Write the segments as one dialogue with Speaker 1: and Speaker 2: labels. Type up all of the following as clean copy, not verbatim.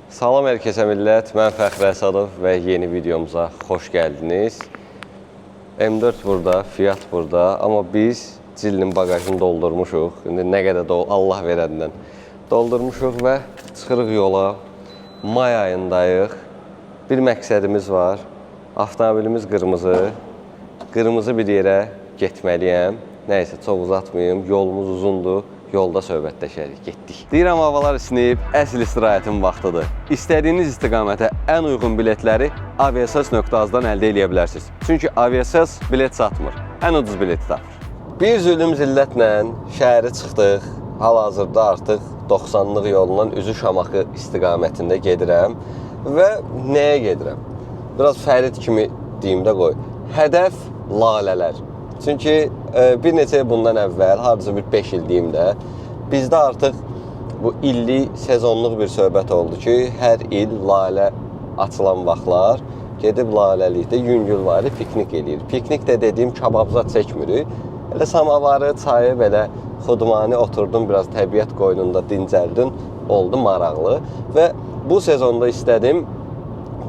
Speaker 1: Salam herkese millət, mən Fəxri Əsadov və yeni videomuza xoş gəldiniz. M4 burada, Fiat burada, amma biz Cillinin bagajını doldurmuşuq. İndi nə qədər Allah verəndən doldurmuşuq və çıxırıq yola. May ayındayıq. Bir məqsədimiz var. Avtomobilimiz qırmızı. Qırmızı bir yerə getməliyəm. Nəysə, çox uzatmayım. Yolumuz uzundur. Yolda söhbətləşərik, getdik. Deyirəm, havalar isinib, əsl istirahətin vaxtıdır. İstədiyiniz istiqamətə ən uyğun biletləri aviasas.az-dan əldə edə bilərsiniz. Çünki aviasas bilet satmır, ən ucuz bileti tapır. Bir zülüm zillətlə şəhəri çıxdıq. Hal-hazırda artıq 90-lıq yolundan üzü Şamaxı istiqamətində gedirəm. Və nəyə gedirəm? Biraz Fərid kimi deyim də qoy. Hədəf lalələr. Çünki bir neçə il bundan əvvəl, hardasa bir 5 il deyim də, bizdə artıq bu illik, sezonluq bir söhbət oldu ki, hər il lalə açılan vaxtlar gedib laləlikdə yüngül vari piknik edir. Piknik də dediyim kababza çəkmirik. Elə samavarı, çayı belə xudmani oturdum, biraz təbiət qoynunda dincəldim, oldu maraqlı. Və bu sezonda istədim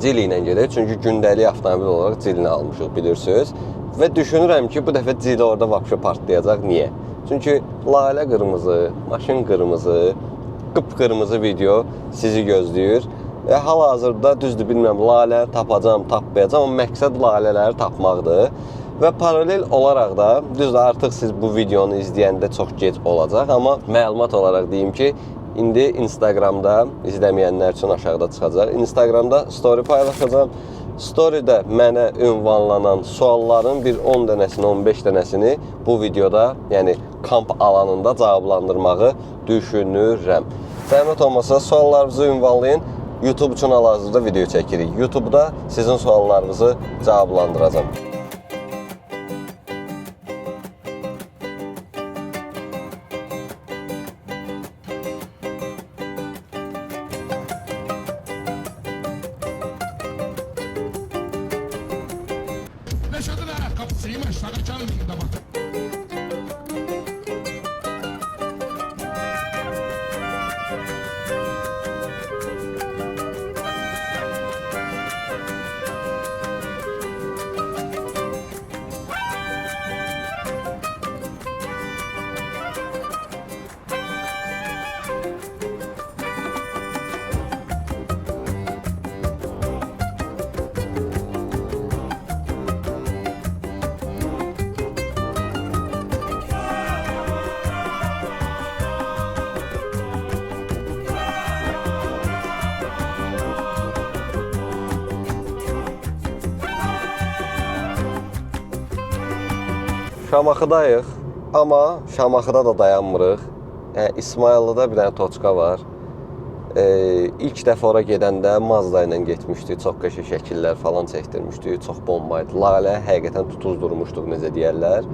Speaker 1: Cili ilə gedək, çünki gündəlik avtomobil olaraq Cilini almışıq, bilirsiniz. Və düşünürəm ki, bu dəfə Cili orada vapşa partlayacaq. Niyə? Çünki lalə qırmızı, maşın qırmızı, qıpqırmızı video sizi gözləyir. Və hal-hazırda düzdür, bilmirəm, lalə tapacam, tapmayacam, amma məqsəd lalələri tapmaqdır. Və paralel olaraq da, düzdür, artıq siz bu videonu izləyəndə çox gec olacaq, amma məlumat olaraq deyim ki, indi Instagramda izləməyənlər üçün aşağıda çıxacaq. Instagramda story paylaşacağam. Storydə mənə ünvanlanan sualların bir 10 dənəsini, 15 dənəsini bu videoda, yəni kamp alanında cavablandırmağı düşünürəm. Zəhmət olmasa suallarınızı ünvanlayın. YouTube üçün hal-hazırda video çəkirik. YouTube'da sizin suallarınızı cavablandıracağım.
Speaker 2: Kapısıyım aşağı çalmayayım da bak.
Speaker 1: Şamaxıdayıq, amma Şamaxıda da dayanmırıq. İsmayıllıda bir dənə toçka var. İlk dəfə ora gedəndə Mazda ilə getmişdik. Çox qəşəng şəkillər falan çəkdirmişdik. Çox bombaydı. Lalə həqiqətən tutuzdurmuşduq, necə deyərlər.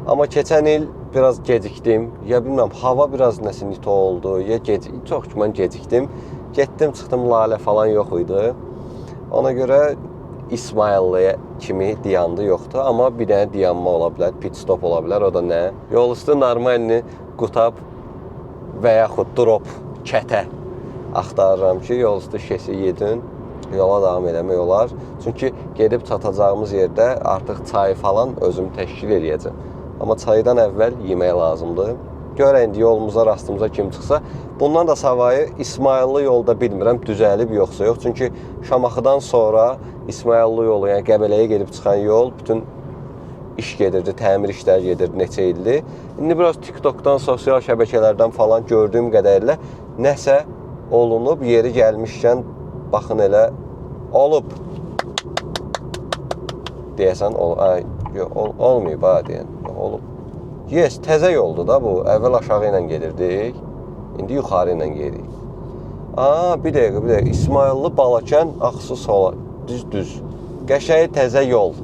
Speaker 1: Amma keçən il biraz gecikdim. Ya bilmirəm, hava biraz nəsə nito oldu. Ya çox ki, mən gecikdim. Getdim, çıxdım, lalə falan yox idi. Ona görə İsmayıllıya kimi dayandı yoxdur, amma bir dənə dayanma ola bilər, pit stop ola bilər, o da nə? Yol üstü normalini qutab və yaxud drop kətə axtarıram ki, yol üstü şesi yedin, yola davam eləmək olar. Çünki gedib çatacağımız yerdə artıq çayı falan özüm təşkil edəcəm. Amma çaydan əvvəl yemək lazımdır. Görək indi yolumuza, rastımıza kim çıxsa. Bundan da savayı İsmayıllı yolda bilmirəm, düzəlib yoxsa yox. Çünki Şamaxıdan sonra İsmayıllı yolu, yəni Qəbələyə gedib çıxan yol bütün iş gedirdi, təmir işləri gedirdi neçə ildir. İndi biraz TikTokdan, sosial şəbəkələrdən falan gördüyüm qədərlə nəsə olunub, yeri gəlmişkən baxın elə olub. Deyəsən, olmayıb ha deyən, olub. Yes, təzə yoldur da bu. Əvvəl aşağı ilə gedirdik, indi yuxarı ilə gedirik. Bir dəqiqə. İsmayıllı, Balakən, Axsu, sola. Düz. Qəşəng təzə yol.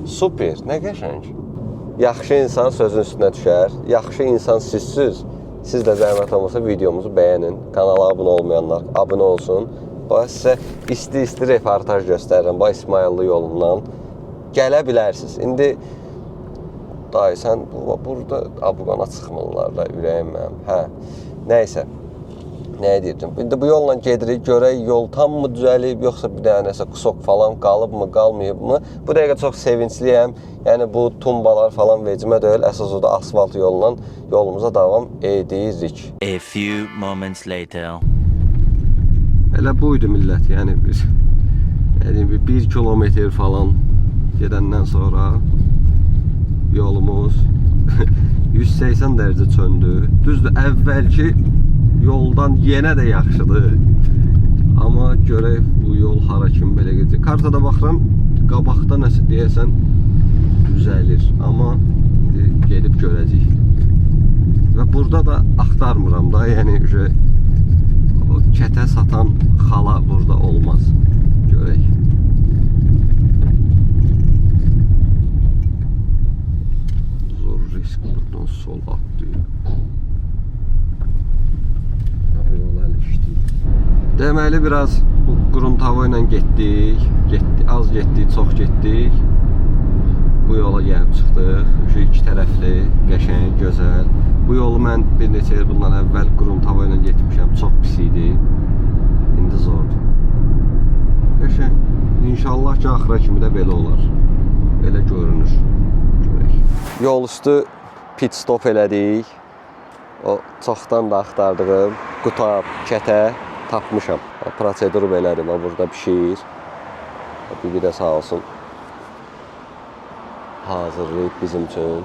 Speaker 1: Super, nə qəşəng. Yaxşı insan sözün üstünə düşər. Yaxşı insan sizsiz. Siz də zəhmət olmasa videomuzu bəyənin. Kanala abunə olmayanlar abunə olsun. Bax, sizə isti reportaj göstərirəm. Bax, İsmayıllı yolundan gələ bilərsiniz. İndi dayı, sən burada abugana çıxmırlar da, ürəyim mənim. Nəysə. Nə deyirdim? İndi bu yolla gedirik, görək yol tam mı düzəlib, yoxsa bir dənə nəsə qusok falan qalıbmı, qalmayıbmı? Bu dəqiqə çox sevincliyəm. Yəni bu tumbalar falan vecimə deyil, əsas oda asfalt yolla yolumuza davam edirik.
Speaker 3: A few moments later.
Speaker 1: Elə buydu millət, yəni biz 1 kilometr falan gedəndən sonra yolumuz 180 dərəcə çöndü. Düzdür, əvvəlki yoldan yenə də yaxşıdır. Amma görək bu yol hara kimi belə gedəcək. Kartada baxıram, qabaqda nəsə deyəsən düzəlir. Amma gedib görəcəyik. Və burada da axtarmıram da, yəni o kətə satan xala burada olmaz. Görək. Zor risk buradan sol atlayır. Yol əl işləyir. Deməli biraz bu Gruntava ilə getdik. Az getdik, çox getdik. Bu yola gəlib çıxdıq. Şu iki tərəfli, qəşəng, gözəl. Bu yolu mən bir neçə il bundan əvvəl Gruntava ilə getmişəm. Çox pis idi. İndi zordur. Qəşəng. İnşallah ki, axıra kimi də belə olar. Belə görünür. Görək. Yol üstü pit stop elədik. O çoxdan da axtardığım qutab, kətə tapmışam. Prosedur belədir. Burada pişir. Bir də sağ olsun hazırlayıb bizim üçün.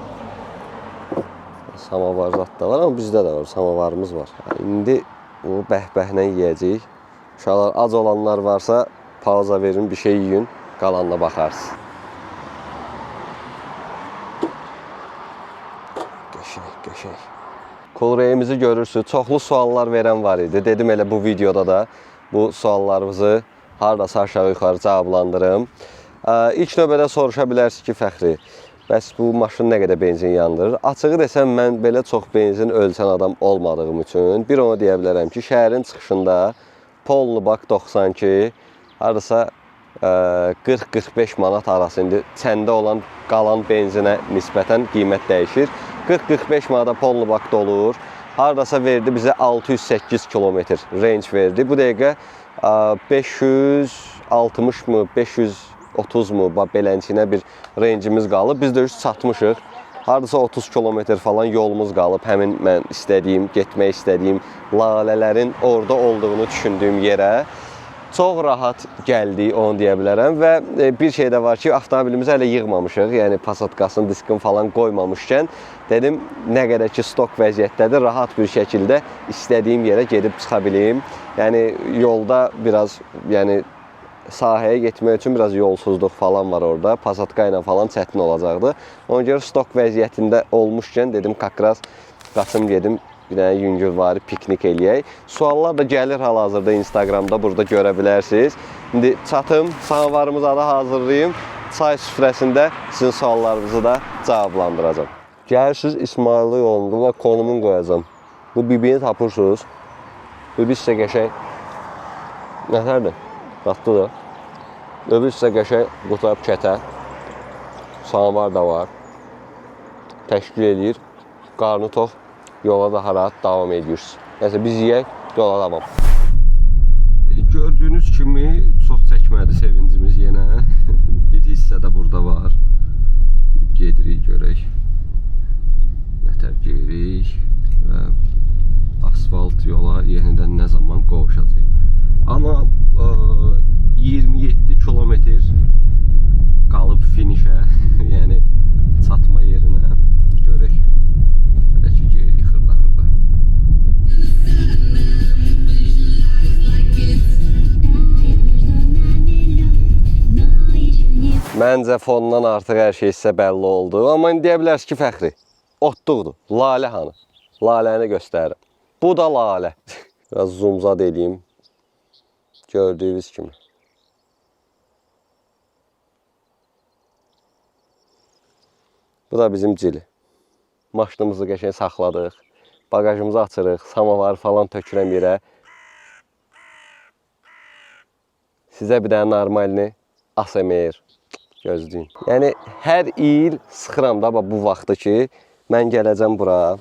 Speaker 1: Samavar zat da var, amma bizdə də var. Samavarımız var. İndi bu bəhbəhlə yeyəcəyik. Uşaqlar, ac olanlar varsa pauza verin, bir şey yiyin, qalanına baxarsınız. Qəşəng. Kolreyimizi görürsünüz. Çoxlu suallar verən var idi. Dedim elə bu videoda da bu suallarınızı hardasa aşağı yuxarı cavablandırım. İlk növbədə soruşa bilərsiniz ki, Fəxri, bəs bu maşın nə qədər benzin yandırır? Açığı desəm, mən belə çox benzin ölçən adam olmadığım üçün bir onu deyə bilərəm ki, şəhərin çıxışında pollu bak 92, hardasa 40-45 manat arası. İndi çəndə olan qalan benzinə nisbətən qiymət dəyişir. 40-45 manata pollu bak dolur. Hardasa verdi bizə 608 kilometr range verdi. Bu dəqiqə 560 mı, 530 mu, belənçinə bir range'imiz qalıb. Biz də çatmışıq. Hardasa 30 kilometr falan yolumuz qalıb. Həmin mən getmək istədiyim lalələrin orada olduğunu düşündüyüm yerə. Çox rahat gəldik, onu deyə bilərəm. Və bir şey də var ki, avtomobilimizi hələ yığmamışıq. Yəni pasatkasını, diskini falan qoymamışkən dedim, nə qədər ki stok vəziyyətdədir, rahat bir şəkildə istədiyim yerə gedib çıxa bilim. Yəni yolda biraz, yəni sahəyə getmək üçün biraz yolsuzluq falan var orada. Pasatka ilə falan çətin olacaqdı. Ona görə stok vəziyyətində olmuşkən dedim, kakras qaçım gedim, bir dənə yüngülvari piknik eləyək. Suallar da gəlir hal-hazırda Instagramda, burada görə bilərsiniz. İndi çatım, samavarımızı da hazırlayayım. Çay süfrəsində sizin suallarınızı da cavablandıracağım. Gəlirsiniz İsmailli yolunda və konumun qoyacağım. Bu bibini tapırsınız. Bibi sizə qəşəng nətərdir? Qatlıdır. Öbür sizə qəşəng qutab kətə. Samavar da var. Təşkil edir. Qarnı tox. Yola daha rahat davam ediyoruz. Nəsə biz yiyək, yola davam. Gördüyünüz kimi çox çəkmədi sevincimiz yenə. Bir hissə də burada var. Gedirik, görək. Nətər gedirik və asfalt yola yenidən nə zaman qovuşacaq. Amma 27 kilometr qalıb finişə, yəni çatma yerinə. Görək. Məncə fondan artıq hər şey sizə bəlli oldu. Amma indi deyə bilərsiniz ki, Fəxri, otluqdur. Lalə hanı? Laləni göstərirəm. Bu da lalə. Biraz zoomzad edeyim. Gördüyünüz kimi. Bu da bizim cili. Maşınımızı qəşəng saxladıq. Bagajımızı açırıq. Samavarı falan tökürəm yerə. Sizə bir dənə normalini ASMR gözləyin. Yəni hər il sıxıram da bu vaxtı ki, mən gələcəm bura.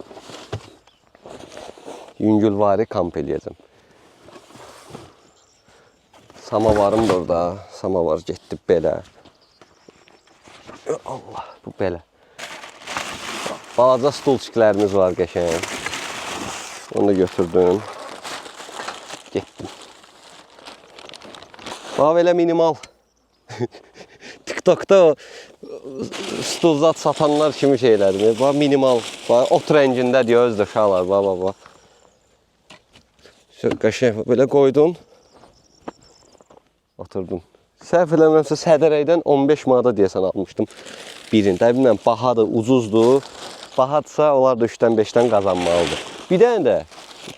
Speaker 1: Yüngülvari kamp eləyəcəm. Samavarım da orada. Samavar getdi belə. Allah, bu belə. Balaca stulçiklərimiz var qəşəng. Onu da götürdüm. Getdim. Bax belə minimal. TikTok'da o stulzat satanlar kimi şeylərdir. Bax minimal. Bax ot rəngində deyə özdə uşaqlar. Bax. Qəşəng belə qoydun. Oturdum. Səhv eləmirəmsə Sədərəkdən 15 manata deyəsən almışdım birində. Bilməm, bahadır, ucuzdur. Bahadsa onlar da 3-dən 5-dən qazanmalıdır. Bir dənə də,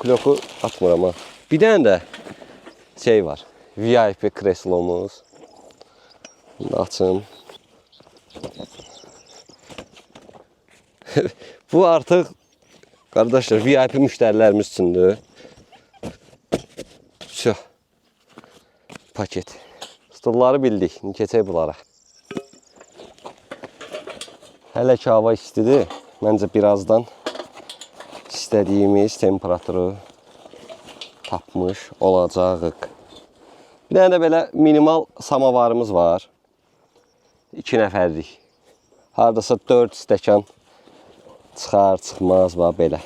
Speaker 1: kloku atmıram ha. Bir dənə də şey var. VIP kreslomuz. Bunu da açım. Bu artıq, qardaşlar, VIP müştərilərimiz üçündür. Şu. Paket. Stulları bildik. Keçək bunlara. Hələ ki hava istidir. Məncə birazdan istədiyimiz temperaturu tapmış olacağıq. Bir dənə də belə minimal samavarımız var. 2 nəfərlik. Hardasa 4 stəkan çıxar, çıxmaz var belə.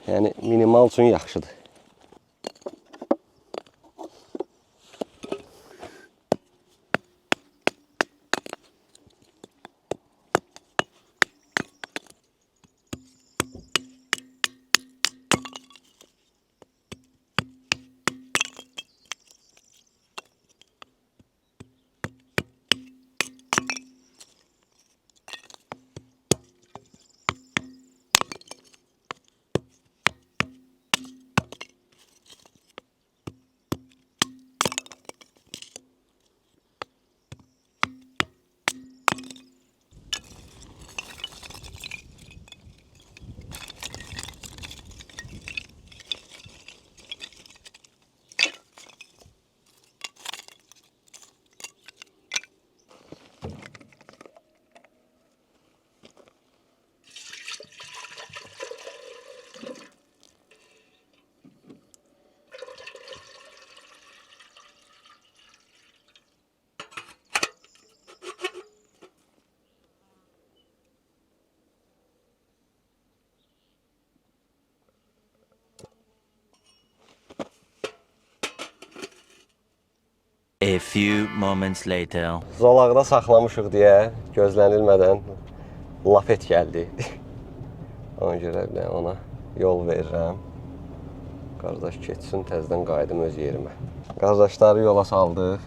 Speaker 1: Yəni minimal üçün yaxşıdır.
Speaker 3: A few moments later.
Speaker 1: Zolaqda saxlamışıq deyə gözlənilmədən lafet gəldi. Ona görə ona yol verirəm. Qardaş keçsin, təzədən qayıdım öz yerimə. Qardaşları yola saldıq.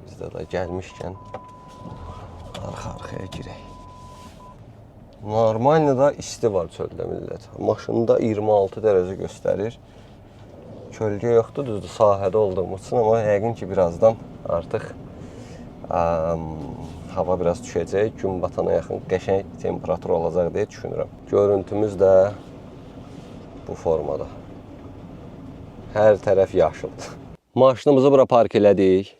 Speaker 1: Biz də gəlmişkən arxa-arxaya girək. Normalde da isti var çöldə millət. Maşında 26 dərəcə göstərir. Kölgə yoxdur, düzdür, sahədə olduğumuz üçün, amma yəqin ki, birazdan artıq hava biraz düşəcək. Gün batana yaxın qəşəng temperatur olacaq deyə düşünürəm. Görüntümüz də bu formada. Hər tərəf yaşıldır. Maşınımızı bura park elədik.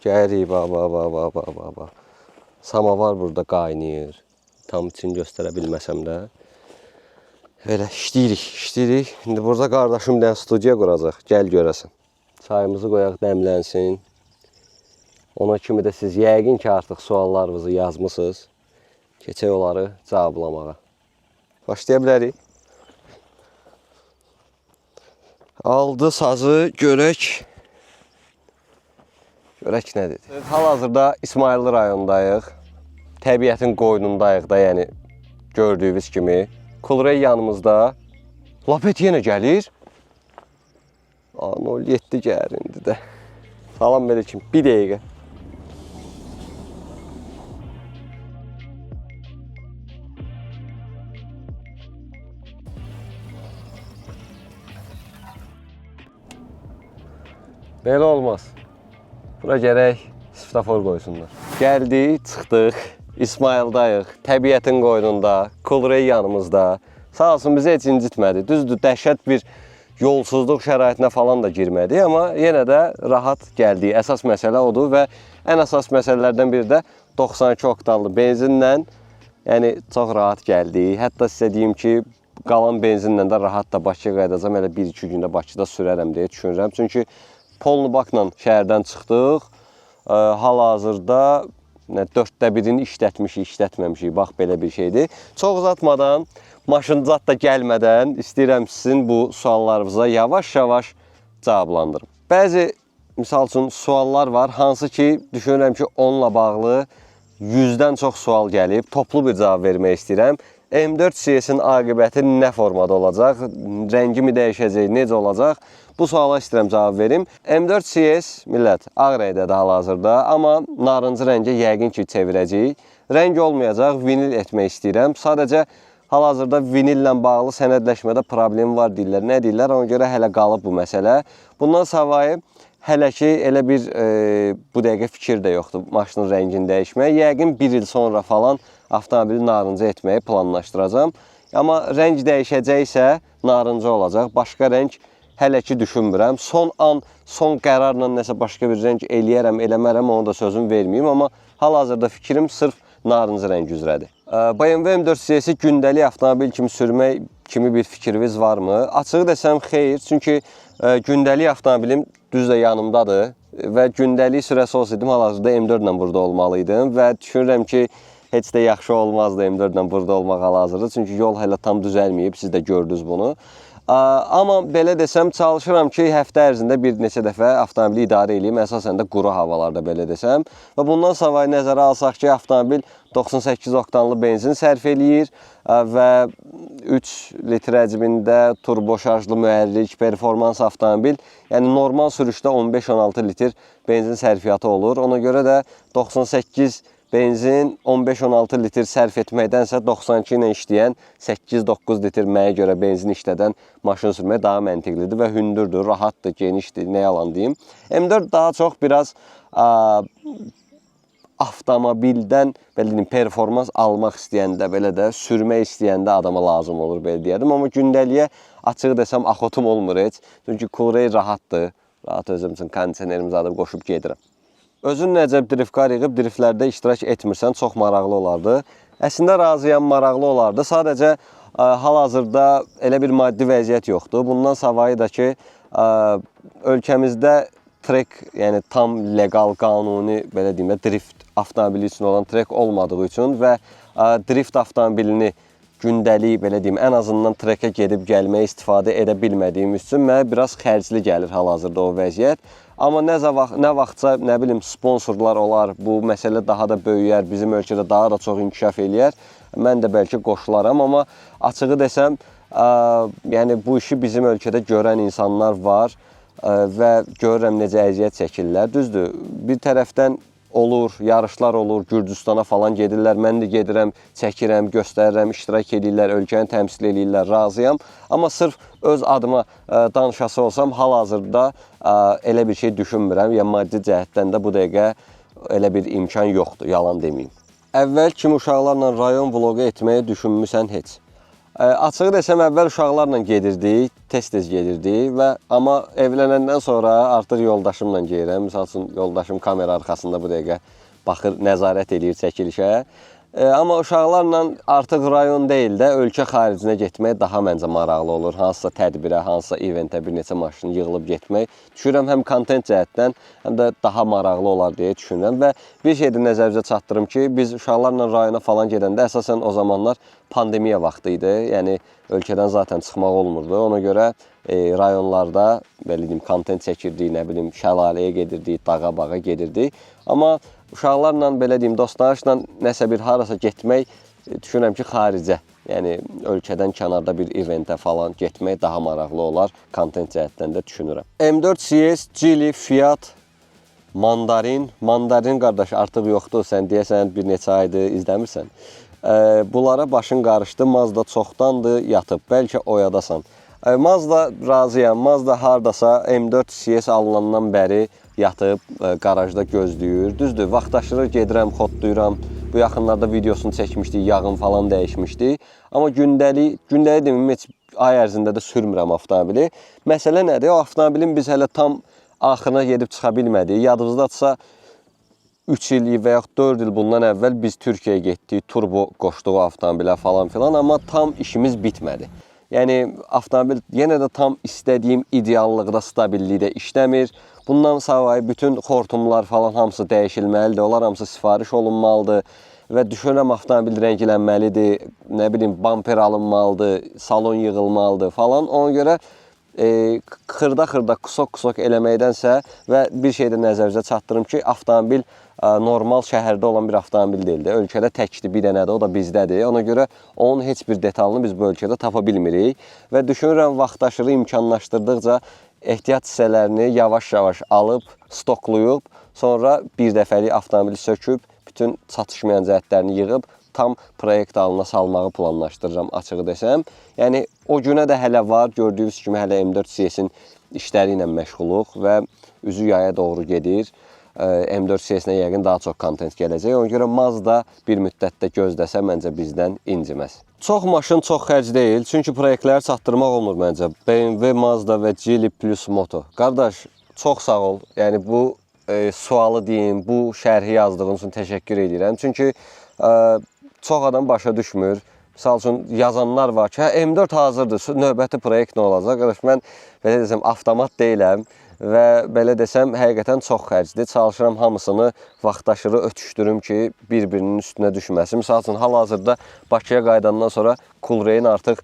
Speaker 1: Gəlirik, bax. Samavar burada qaynayır. Tam için göstərə bilməsəm də. Elə işləyirik. İndi burada qardaşım bir dənə studiya quracaq. Gəl görəsən. Çayımızı qoyaq, dəmlənsin. Ona kimi də siz yəqin ki, artıq suallarınızı yazmısınız. Keçək onları cavablamağa. Başlaya bilərik. Aldı sazı, görək. Görək nə dedi. Hal-hazırda İsmayıllı rayondayıq. Təbiətin qoynundayıq da, yəni gördüyünüz kimi. Kulrey yanımızda. Lapet yenə gəlir. 07 gəlindi də. Salam aleyküm. Bir dəqiqə. Belə olmaz. Bura gərək svetofor qoysunlar. Gəldik, çıxdıq. İsmayıldayıq, təbiətin qoynunda, Kulrey yanımızda. Sağ olsun bizi heç incitmədi. Düzdür, dəhşət bir yolsuzluq şəraitinə falan da girmədi, amma yenə də rahat gəldik. Əsas məsələ odur və ən əsas məsələlərdən biri də 92 oktanlı benzinlə, yəni çox rahat gəldik. Hətta sizə deyim ki, qalan benzinlə də rahat da Bakıya qayıdacam. Elə 1-2 gündə Bakıda sürərəm deyə düşünürəm. Çünki polnu bakla şəhərdən çıxdıq. Hal-hazırda 4də birini işlətməmişik. Bax, belə bir şeydir. Çox uzatmadan, maşın zat da gəlmədən istəyirəm sizin bu suallarınıza yavaş-yavaş cavablandırım. Bəzi, misal üçün, suallar var, hansı ki, düşünürəm ki, onunla bağlı 100-dən çox sual gəlib, toplu bir cavab vermək istəyirəm. M4 CS-in aqibəti nə formada olacaq, rəngi mi dəyişəcək, necə olacaq? Bu suala istəyirəm cavab verim. M4 CS, millət, ağ rəngdədir hal-hazırda, amma narıncı rəngə yəqin ki, çevirəcəyik. Rəng olmayacaq, vinil etmək istəyirəm. Sadəcə, hal-hazırda vinillə bağlı sənədləşmədə problem var deyirlər. Nə deyirlər? Ona görə hələ qalıb bu məsələ. Bundan savayı, hələ ki, elə bir bu dəqiqə fikir də yoxdur maşının rəngini dəyişmək. Yəqin 1 il sonra falan avtomobili narıncı etməyi planlaşdıracam. Amma rəng dəyişəcəksə narıncı olacaq. Başqa rəng hələ ki düşünmürəm. Son qərarla nəsə başqa bir rəng eləyərəm, eləmərəm, onu da sözüm verməyim. Amma hal-hazırda fikrim sırf narıncı rəng üzrədir. BMW M4 CS-i gündəlik avtomobil kimi sürmək kimi bir fikriniz varmı? Açığı desəm xeyr, çünki gündəlik avtomobilim düz də yanımdadır və gündəlik sürəsi olsaydım hal-hazırda M4 ilə burada olmalıydım və düşünürəm ki, heç də yaxşı olmazdı M4 ilə burada olmaq hal-hazırda, çünki yol hələ tam düzəlməyib, siz də gördünüz bunu. Amma belə desəm, çalışıram ki, həftə ərzində bir neçə dəfə avtomobili idarə edeyim, əsasən də quru havalarda belə desəm. Və bundan savayı nəzərə alsaq ki, avtomobil 98 oktanlı benzin sərf eləyir və 3 litr həcmində turbo şarjlı mühərrik, performans avtomobil, yəni normal sürüşdə 15-16 litr benzin sərfiyyatı olur. Ona görə də 98 benzin 15-16 litr sərf etməkdənsə 92 ilə işləyən 8-9 litr mənə görə benzin işlədən maşın sürmək daha məntiqlidir və hündürdür, rahatdır, genişdir, nə yalan deyim. M4 daha çox biraz avtomobildən belə deyim, performans almaq istəyəndə, belə də sürmək istəyəndə adama lazım olur, belə deyərdim. Amma gündəliyə açıq desəm, axotum olmur heç. Çünki Coolray rahatdır, rahat özüm üçün kondisionerimizi alıb qoşub gedirəm. Özün nəcəb driftkar yığıb driftlərdə iştirak etmirsən, çox maraqlı olardı. Əslində razıyam, maraqlı olardı. Sadəcə hal-hazırda elə bir maddi vəziyyət yoxdur. Bundan savayı da ki, ölkəmizdə trek, yəni tam legal, qanuni, belə deyim, drift avtomobili üçün olan trek olmadığı üçün və drift avtomobilini gündəlik, belə deyim, ən azından trekə gedib gəlməyə istifadə edə bilmədiyim üçün mənə biraz xərcli gəlir hal-hazırda o vəziyyət. Amma nə vaxtsa, nə bilim, sponsorlar olar, bu məsələ daha da böyüyər, bizim ölkədə daha da çox inkişaf eləyər. Mən də bəlkə qoşularam, amma açığı desəm, yəni bu işi bizim ölkədə görən insanlar var və görürəm necə əziyyət çəkirlər. Düzdür, bir tərəfdən olur, yarışlar olur, Gürcüstana falan gedirlər, mən də gedirəm, çəkirəm, göstərirəm, iştirak edirlər, ölkəni təmsil edirlər, razıyam. Amma sırf öz adıma danışası olsam, hal-hazırda elə bir şey düşünmürəm, ya maddi cəhətdən də bu dəqiqə elə bir imkan yoxdur, yalan deməyim. Əvvəl kimi uşaqlarla rayon vloqu etməyi düşünmüsən heç? Açığı desəm, əvvəl uşaqlarla gedirdik, tez-tez gedirdik amma evlənəndən sonra artıq yoldaşımla gedirəm. Misal üçün, yoldaşım kamera arxasında bu dəqiqə baxır, nəzarət edir çəkilişə. Amma uşaqlarla artıq rayon deyil də, ölkə xaricinə getmək daha məncə maraqlı olur. Hansısa tədbirə, hansısa eventə bir neçə maşın yığılıb getmək. Düşünürəm, həm kontent cəhətdən, həm də daha maraqlı olar deyə düşünürəm. Və bir şey də nəzərinizə çatdırım ki, biz uşaqlarla rayona falan gedəndə əsasən o zamanlar pandemiya vaxtı idi. Yəni, ölkədən zaten çıxmaq olmurdu. Ona görə rayonlarda, belə deyim, kontent çəkirdik, nə bilim, şəlaləyə gedirdik, dağa-bağa gedirdik. Amma uşaqlarla, belə deyim, dostlarla nəsə bir harasa getmək, düşünürəm ki, xaricə, yəni ölkədən kənarda bir eventə falan getmək daha maraqlı olar, kontent cəhətdən də düşünürəm. M4 CS, Geely, Fiat, Mandarin. Mandarin qardaş artıq yoxdur, sən deyəsən bir neçə aydır izləmirsən. Bunlara başın qarışdı, Mazda çoxdandır yatıb, bəlkə oyadasan. Mazda razıyam, Mazda hardasa M4 CS alınandan bəri yatıb, qarajda gözləyir. Düzdür, vaxtaşırı gedirəm, xodlayıram. Bu yaxınlarda videosunu çəkmişdik, yağın falan dəyişmişdik. Amma gündəlik deməyim, heç ay ərzində də sürmürəm avtomobili. Məsələ nədir? O avtomobilin biz hələ tam axırına gedib çıxa bilmədik. Yadınızdadsa 3 il və yaxud 4 il bundan əvvəl biz Türkiyəyə getdik, turbo qoşduq avtomobilə falan filan, amma tam işimiz bitmədi. Yəni avtomobil yenə də tam istədiyim ideallıqda, stabillikdə işləmir. Bundan savayı bütün xortumlar falan hamısı dəyişilməlidir. Onlar hamısı sifariş olunmalıdır və düşünürəm avtomobil rənglənməlidir, nə bilim bamper alınmalıdır, salon yığılmalıdır falan. Ona görə xırda-xırda, kusok-kusok eləməkdənsə və bir şey də nəzərinizə çatdırım ki, avtomobil normal şəhərdə olan bir avtomobil deyildi. Ölkədə təkdir, bir dənədir, o da bizdədir. Ona görə onun heç bir detalını biz bu ölkədə tapa bilmirik və düşünürəm vaxtaşırı imkanlaşdırdıqca ehtiyat hissələrini yavaş-yavaş alıb, stoklayıb, sonra bir dəfəlik avtomobili söküb, bütün çatışmayan cəhətlərini yığıb, tam proyekt halına salmağı planlaşdırıram açığı desəm. Yəni o günə də hələ var, gördüyünüz kimi hələ M4 CS-in işləri ilə məşğuluq və üzü yaya doğru gedir. M4 CS-nə yəqin daha çox kontent gələcək. Ona görə Mazda bir müddətdə gözləsə məncə bizdən inciməz. Çox maşın çox xərc deyil, çünki proyektləri çatdırmaq olmur məncə. BMW, Mazda və Geely plus Moto. Qardaş, çox sağ ol. Yəni bu sualı deyim, bu şərhi yazdığın üçün təşəkkür edirəm. Çünki çox adam başa düşmür. Misal üçün yazanlar var ki, M4 hazırdır, növbəti proyekt nə olacaq? Qardaş, mən belə desəm, avtomat deyiləm və belə desəm, həqiqətən çox xərcdir. Çalışıram hamısını vaxtaşırı ötüşdürüm ki, bir-birinin üstünə düşməsin. Misal üçün, hal-hazırda Bakıya qayıdandan sonra Coolrain artıq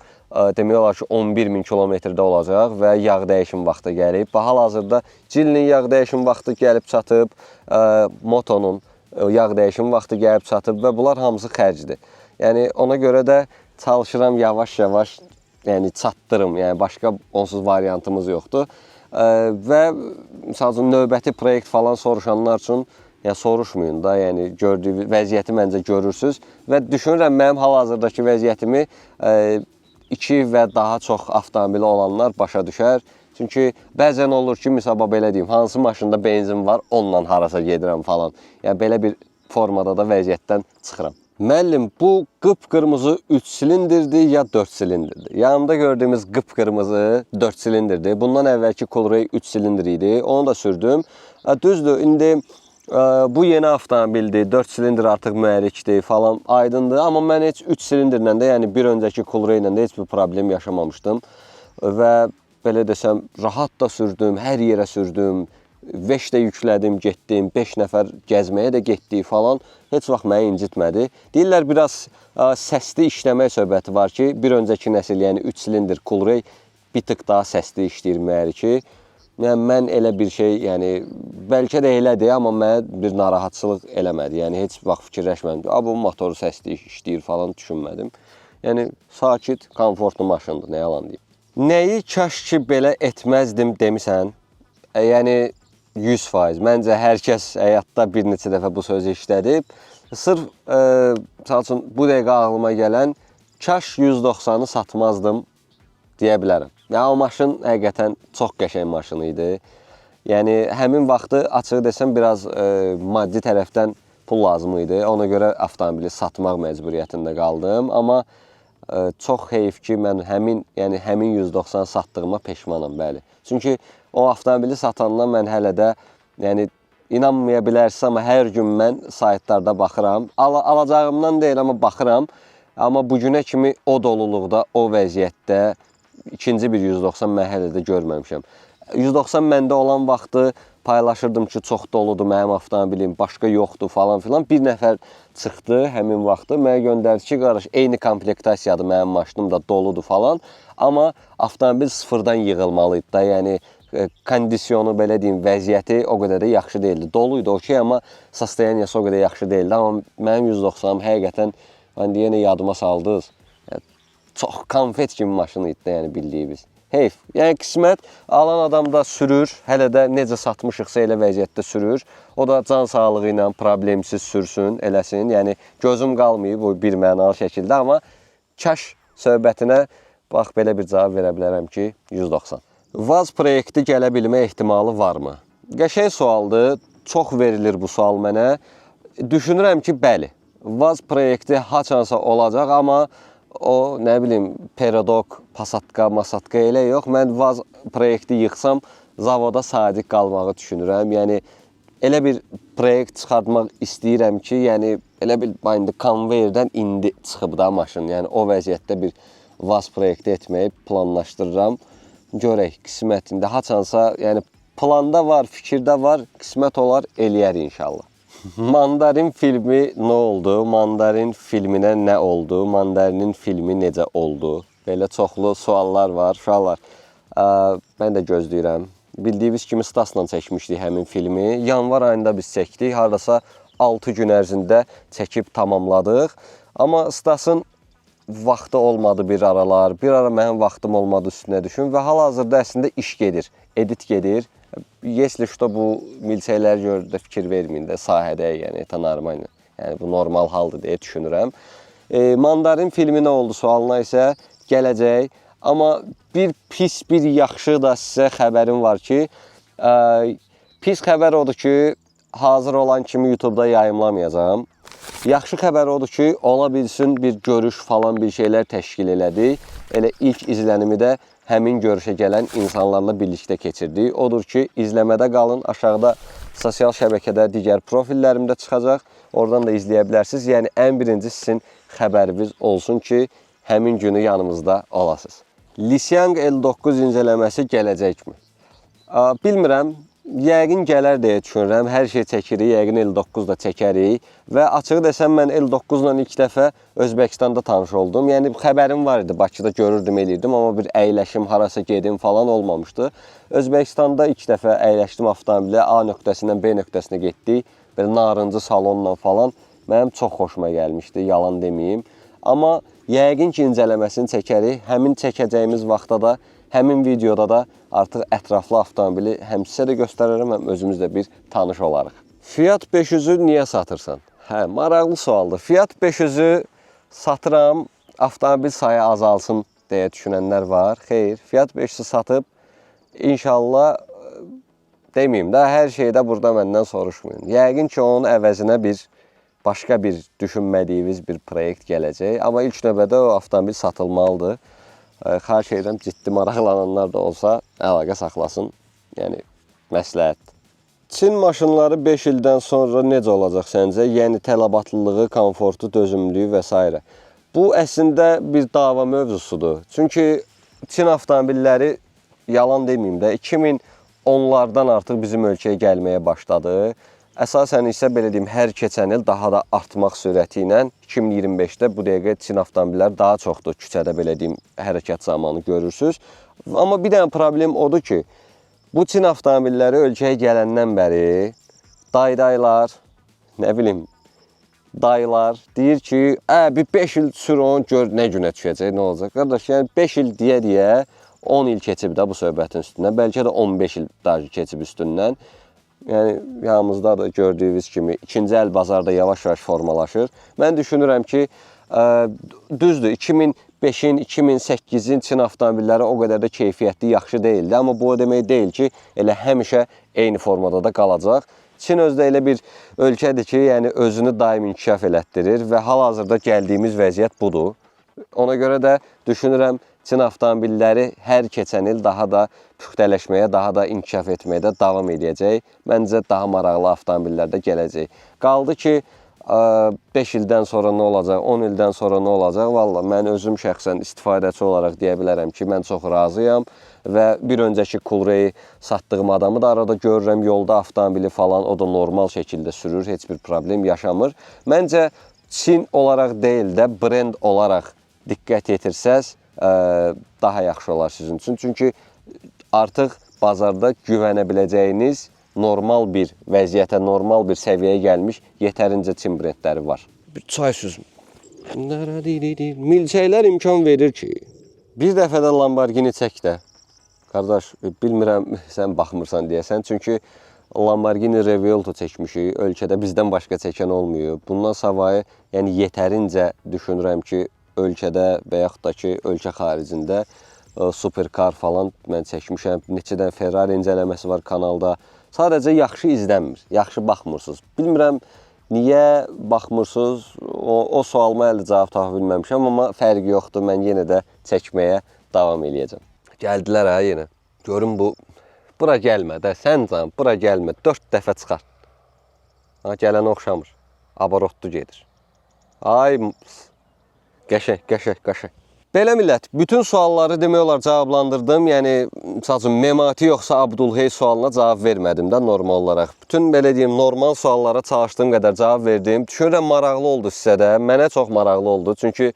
Speaker 1: demək olar ki, 11.000 kilometrdə olacaq və yağ dəyişim vaxtı gəlib. Hal-hazırda Geely'nin yağ dəyişim vaxtı gəlib çatıb, Motonun yağ dəyişim vaxtı gəlib çatıb və bunlar hamısı xərcdir. Yəni ona görə də çalışıram yavaş-yavaş yəni çatdırım. Yəni başqa onsuz variantımız yoxdur. Və məsəl üçün növbəti proyekt falan soruşanlar üçün yəni soruşmayın da, yəni gördüyünüz vəziyyəti məncə görürsüz və düşünürəm mənim hal-hazırdakı vəziyyətimi 2 və daha çox avtomobili olanlar başa düşər. Çünki bəzən olur ki, misal belə deyim, hansı maşında benzin var, onunla harasa gedirəm falan. Yəni belə bir formada da vəziyyətdən çıxıram. Müəllim, bu qıpqırmızı 3 silindirdir ya 4 silindirdir? Yanımda gördüyümüz qıpqırmızı 4 silindirdir. Bundan əvvəlki Coolray 3 silindir idi. Onu da sürdüm. Düzdür, indi bu yeni avtomobildir, 4 silindir artıq mühərrikdir falan, aydındır. Amma mən heç 3 silindirlə də, yəni bir öncəki Coolray ilə də heç bir problem yaşamamışdım. Və belə desəm, rahat da sürdüm, hər yerə sürdüm. Veş də yüklədim, getdim, 5 nəfər gəzməyə də getdik falan. Heç vaxt məni incitmədi. Deyirlər, biraz səsli işləmək söhbəti var ki, bir öncəki nəsil, yəni 3 silindir Coolray bir tık daha səsli işləyir mühərriki. Yəni, mən elə bir şey, yəni, bəlkə də elədir, amma mənə bir narahatçılıq eləmədi. Yəni, heç vaxt fikirləşmədim. Bu motoru səsli işləyir falan düşünmədim. Yəni, sakit, komfortlu maşındır, nə yalan deyim. Nəyi kaş ki belə etməzdim demisən? Yəni, 100%. Məncə, hər kəs həyatda bir neçə dəfə bu sözü işlədib. Sırf, misal üçün, bu dəqiqə ağlıma gələn, kaş 190'ı satmazdım deyə bilərəm. Yəni, o maşın həqiqətən çox qəşəng maşın idi. Yəni, həmin vaxtı, açığı desəm, biraz maddi tərəfdən pul lazım idi. Ona görə avtomobili satmaq məcburiyyətində qaldım. Amma çox heyif ki, mən həmin 190 satdığıma peşmanam, bəli. Çünki o avtomobili satandan mən hələ də, yəni inanmaya bilərsiniz, amma hər gün mən saytlarda baxıram. Alacağımdan deyil, amma baxıram. Amma bugünə kimi o doluluqda, o vəziyyətdə ikinci bir 190 mən hələ də görməmişəm. 190 məndə olan vaxtı paylaşırdım ki, çox doludur mənim avtomobilim, başqa yoxdur falan filan. Bir nəfər çıxdı həmin vaxtı, mənə göndərdi ki, qardaş, eyni komplektasiyadır mənim maşınım da doludur falan. Amma avtomobil sıfırdan yığılmalıydı da, yəni kondisyonu, belə deyim, vəziyyəti o qədər də yaxşı deyildi. Doluydu, okey, amma sastayaniyası o qədər yaxşı deyildi. Amma mənim 190'ım həqiqətən, yenə yadıma saldınız. Çox konfet kimi maşın idi, yəni bildiyimiz. Heyf, yəni qismət, alan adam da sürür, hələ də necə satmışıqsa elə vəziyyətdə sürür. O da can sağlığı ilə problemsiz sürsün, eləsin. Yəni gözüm qalmayıb o bir mənalı şəkildə, amma kaş söhbətinə bax belə bir cavab verə bilərəm ki, 190. Vaz proyekti gələ bilmə ehtimalı varmı? Qəşəng sualdır, çox verilir bu sual mənə. Düşünürəm ki, bəli, Vaz proyekti haçansa olacaq, amma o, nə bilim, Perodok, Passatka, Massatka elə yox. Mən Vaz proyekti yıxsam, zavoda sadiq qalmağı düşünürəm. Yəni, elə bir proyekt çıxartmaq istəyirəm ki, yəni, elə bir, konveyerdən indi çıxıb da maşın. Yəni, o vəziyyətdə bir VAS proyekti etməyi planlaşdırıram. Görək, qismətində haçansa, yəni planda var, fikirdə var, qismət olar, eləyər inşallah. Mandarin filmi nə oldu? Mandarin filminə nə oldu? Mandarinin filmi necə oldu? Belə çoxlu suallar var. Uşaqlar, mən də gözləyirəm. Bildiyiniz kimi Stasla çəkmişdik həmin filmi. Yanvar ayında biz çəkdik. Haradasa 6 gün ərzində çəkib tamamladıq. Amma Stasın vaxtı olmadı bir aralar. Bir ara mənim vaxtım olmadı üstünə düşün. Və hal-hazırda əslində iş gedir, edit gedir. Если что bu milçəklər görürdü, fikir verməyin də sahədə, yəni normal. Yəni bu normal haldır deyə düşünürəm. Mandarin filmi nə oldu sualına isə gələcək. Amma bir pis, bir yaxşı da sizə xəbərim var ki, pis xəbər odur ki, hazır olan kimi YouTube'da yayımlamayacağım. Yaxşı xəbər odur ki, ola bilsin bir görüş falan bir şeylər təşkil elədik. Elə ilk izlənimi də həmin görüşə gələn insanlarla birlikdə keçirdik. Odur ki, izləmədə qalın. Aşağıda sosial şəbəkədə digər profillərimdə çıxacaq. Oradan da izləyə bilərsiniz. Yəni, ən birinci sizin xəbəriniz olsun ki, həmin günü yanımızda olasınız. Lisyang 59 incələməsi gələcəkmi? Bilmirəm. Yəqin gələr deyə düşünürəm. Hər şey çəkirik, yəqin 59 da çəkərik. Və açığı desəm, mən 59 ilə ilk dəfə Özbəkistanda tanış oldum. Yəni, xəbərim var idi, Bakıda görürdüm, eləyirdim. Amma bir əyləşim, harasa gedim falan olmamışdı. Özbəkistanda ilk dəfə əyləşdim avtomobilə, A nöqtəsindən B nöqtəsinə getdik. Belə narıncı salonla falan. Mənim çox xoşuma gəlmişdi, yalan deməyim. Amma yəqin ki, incələməsini çəkərik. Həmin çəkəcəyimiz vaxtda da, həmin videoda da artıq ətraflı avtomobili həm sizə də göstərərəm, həm özümüz də bir tanış olarıq. Fiat 500-ü niyə satırsan? Hə, maraqlı sualdır. Fiat 500-ü satıram, avtomobil sayı azalsın deyə düşünənlər var. Xeyr, Fiat 500-ü satıb, inşallah, deməyim də, hər şeydə burada məndən soruşmayın. Yəqin ki, onun əvəzinə başqa bir düşünmədiyiniz bir proyekt gələcək. Amma ilk növbədə o avtomobil satılmalıdır. Xahiş edirəm, ciddi maraqlananlar da olsa əlaqə saxlasın. Yəni, məsləhət. Çin maşınları 5 ildən sonra necə olacaq səncə? Yəni, tələbatlılığı, komfortu, dözümlüyü və s. Bu, əslində bir dava mövzusudur. Çünki Çin avtomobilləri, yalan deməyim də, 2010'lardan artıq bizim ölkəyə gəlməyə başladı. Əsasən isə, belə deyim, hər keçən il daha da artmaq sürəti ilə 2025-də bu dəqiqə Çin avtomobilləri daha çoxdur küçədə, belə deyim, hərəkət zamanı görürsünüz. Amma bir dənə problem odur ki, bu Çin avtomobilləri ölkəyə gələndən bəri daydaylar, nə bilim, dayılar deyir ki, bir 5 il sür onu gör nə günə düşəcək, nə olacaq? Qardaş, yəni 5 il deyə 10 il keçib də bu söhbətin üstündən, bəlkə də 15 il daha keçib üstündən. Yəni, yanımızda da gördüyünüz kimi ikinci əl bazarda yavaş-yavaş formalaşır. Mən düşünürəm ki, düzdür, 2005-in, 2008-in Çin avtomobilləri o qədər də keyfiyyətli, yaxşı deyildi. Amma bu o demək deyil ki, elə həmişə eyni formada da qalacaq. Çin özdə elə bir ölkədir ki, yəni özünü daim inkişaf elətdirir və hal-hazırda gəldiyimiz vəziyyət budur. Ona görə də düşünürəm, Çin avtomobilləri hər keçən il daha da püxtələşməyə, daha da inkişaf etməyə də davam edəcək. Məncə, daha maraqlı avtomobillər də gələcək. Qaldı ki, 5 ildən sonra nə olacaq, 10 ildən sonra nə olacaq? Valla, mən özüm şəxsən istifadəçi olaraq deyə bilərəm ki, mən çox razıyam. Və bir öncəki Coolray satdığım adamı da arada görürəm, yolda avtomobili falan, o da normal şəkildə sürür, heç bir problem yaşamır. Məncə, Çin olaraq deyil də, brend olaraq diqqət yetirsəz, daha yaxşı olar sizin üçün. Çünki artıq bazarda güvənə biləcəyiniz normal bir vəziyyətə, normal bir səviyyəyə gəlmiş yetərincə Çin brendləri var. Bir çay süzüm. Milçəklər imkan verir ki, bir dəfə də Lamborghini çək də. Qardaş, bilmirəm, sən baxmırsan deyəsən. Çünki Lamborghini Revuelto çəkmişik, ölkədə bizdən başqa çəkən olmuyor. Bundan savayı, yəni yetərincə düşünürəm ki, ölkədə və yaxud da ki, ölkə xaricində supercar falan mən çəkmişəm. Neçə dən Ferrari incələməsi var kanalda. Sadəcə yaxşı izlənmir, yaxşı baxmırsınız. Bilmirəm, niyə baxmırsınız, o sualıma hələ cavab tapa bilməmişəm, amma fərqi yoxdur, mən yenə də çəkməyə davam eləyəcəm. Gəldilər hə yenə. Görün bu, bura gəlmə də, sən can, bura gəlmə, 4 dəfə çıxar. Gələn oxşamır, abarotlu gedir. Ay, qəşək. Belə millət, bütün sualları demək olar cavablandırdım. Yəni, məsəl üçün, Memati yoxsa Abdulhey sualına cavab vermədim də normal olaraq. Bütün, belə deyim, normal suallara çalışdığım qədər cavab verdim. Düşünürəm, maraqlı oldu sizə də. Mənə çox maraqlı oldu. Çünki,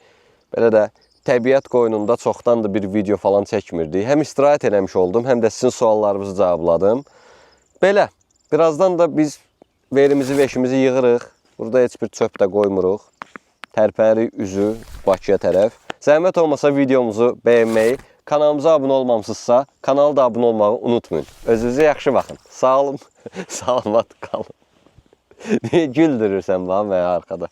Speaker 1: belə də, təbiət qoynunda çoxdandır bir video falan çəkmirdik. Həm istirahət eləmiş oldum, həm də sizin suallarınızı cavabladım. Belə, birazdan da biz verimizi, veşimizi yığırıq. Burada heç bir çöp də qoymuruq. Tərpənirik üzü Bakıya tərəf. Zəhmət olmasa videomuzu bəyənməyi, kanalımıza abunə olmamısınızsa, kanala da abunə olmağı unutmayın. Özünüzə yaxşı baxın. Sağ olun, salamat qalın. Niyə güldürürsən bana mənə arxada?